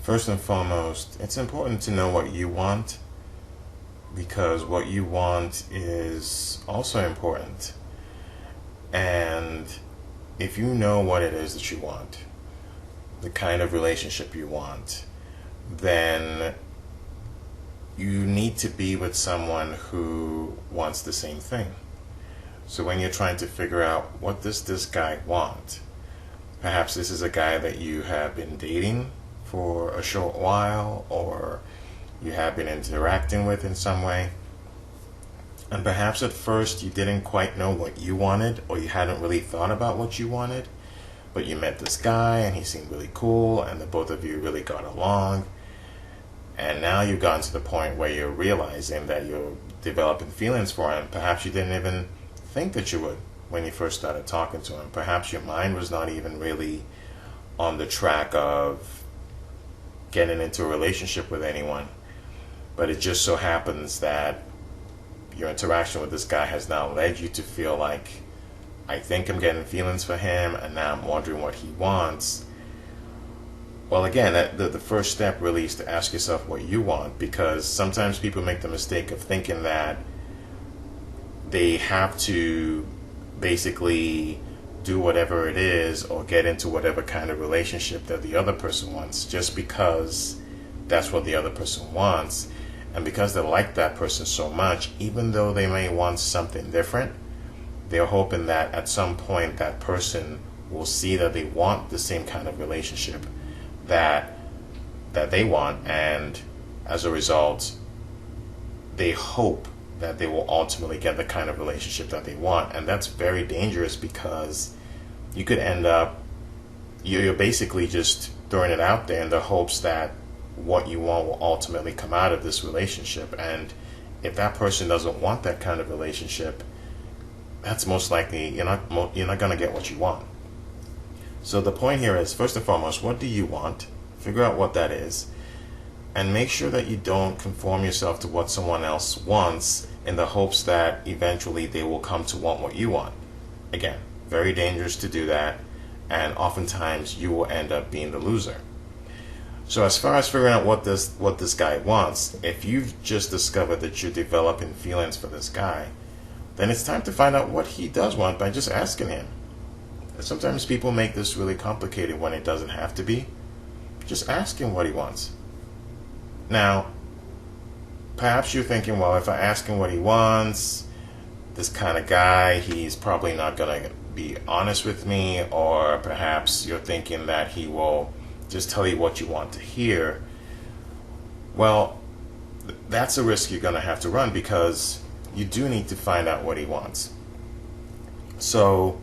First and foremost, it's important to know what you want because what you want is also important. And if you know what it is that you want, the kind of relationship you want, then you need to be with someone who wants the same thing. So when you're trying to figure out what does this guy want, perhaps this is a guy that you have been dating for a short while, or you have been interacting with in some way, and perhaps at first you didn't quite know what you wanted, or you hadn't really thought about what you wanted, but you met this guy and he seemed really cool and the both of you really got along, and now you've gotten to the point where you're realizing that you're developing feelings for him. Perhaps you didn't even think that you would when you first started talking to him. Perhaps your mind was not even really on the track of getting into a relationship with anyone, but it just so happens that your interaction with this guy has now led you to feel like, I think I'm getting feelings for him, and now I'm wondering what he wants. Well, again, the first step really is to ask yourself what you want, because sometimes people make the mistake of thinking that they have to basically do whatever it is or get into whatever kind of relationship that the other person wants just because that's what the other person wants. And because they like that person so much, even though they may want something different, they're hoping that at some point that person will see that they want the same kind of relationship that they want, and as a result they hope that they will ultimately get the kind of relationship that they want. And that's very dangerous, because you could end up, you're basically just throwing it out there in the hopes that what you want will ultimately come out of this relationship. And if that person doesn't want that kind of relationship, that's most likely you're not going to get what you want. So the point here is, first and foremost, what do you want? Figure out what that is, and make sure that you don't conform yourself to what someone else wants in the hopes that eventually they will come to want what you want. Again, very dangerous to do that, and oftentimes you will end up being the loser. So as far as figuring out what this guy wants, if you've just discovered that you're developing feelings for this guy, then it's time to find out what he does want by just asking him. And sometimes people make this really complicated when it doesn't have to be. Just ask him what he wants. Now, perhaps you're thinking, well, if I ask him what he wants, this kind of guy, he's probably not going to be honest with me. Or perhaps you're thinking that he will just tell you what you want to hear. Well, that's a risk you're going to have to run, because you do need to find out what he wants. So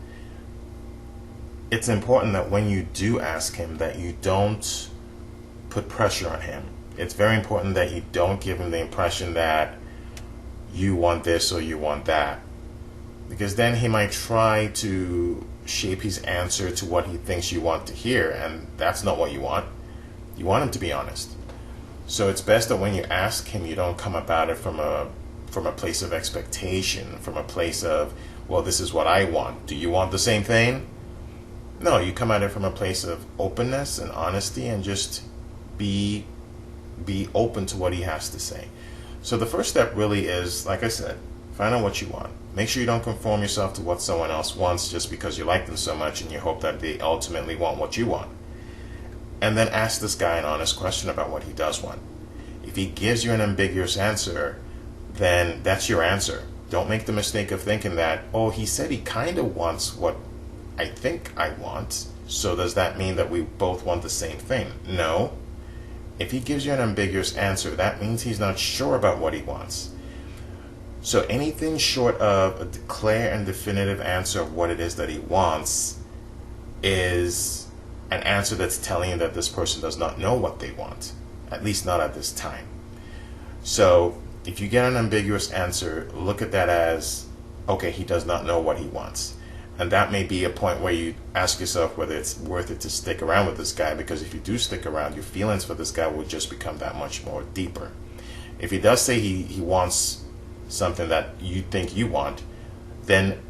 it's important that when you do ask him, that you don't put pressure on him. It's very important that you don't give him the impression that you want this or you want that, because then he might try to shape his answer to what he thinks you want to hear, and that's not what you want. You want him to be honest. So it's best that when you ask him, you don't come about it from a place of expectation, from a place of, well, this is what I want. Do you want the same thing? No, you come at it from a place of openness and honesty, and just be open to what he has to say. So the first step really is, like I said, find out what you want. Make sure you don't conform yourself to what someone else wants just because you like them so much and you hope that they ultimately want what you want. And then ask this guy an honest question about what he does want. If he gives you an ambiguous answer, then that's your answer. Don't make the mistake of thinking that, oh, he said he kind of wants what I think I want, so does that mean that we both want the same thing? No. If he gives you an ambiguous answer, that means he's not sure about what he wants. So anything short of a clear and definitive answer of what it is that he wants is an answer that's telling you that this person does not know what they want, at least not at this time. So if you get an ambiguous answer, look at that as, okay, he does not know what he wants. And that may be a point where you ask yourself whether it's worth it to stick around with this guy, because if you do stick around, your feelings for this guy will just become that much more deeper. If he does say he wants something that you think you want, then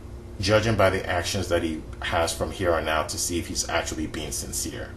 judge him by the actions that he has from here on out to see if he's actually being sincere.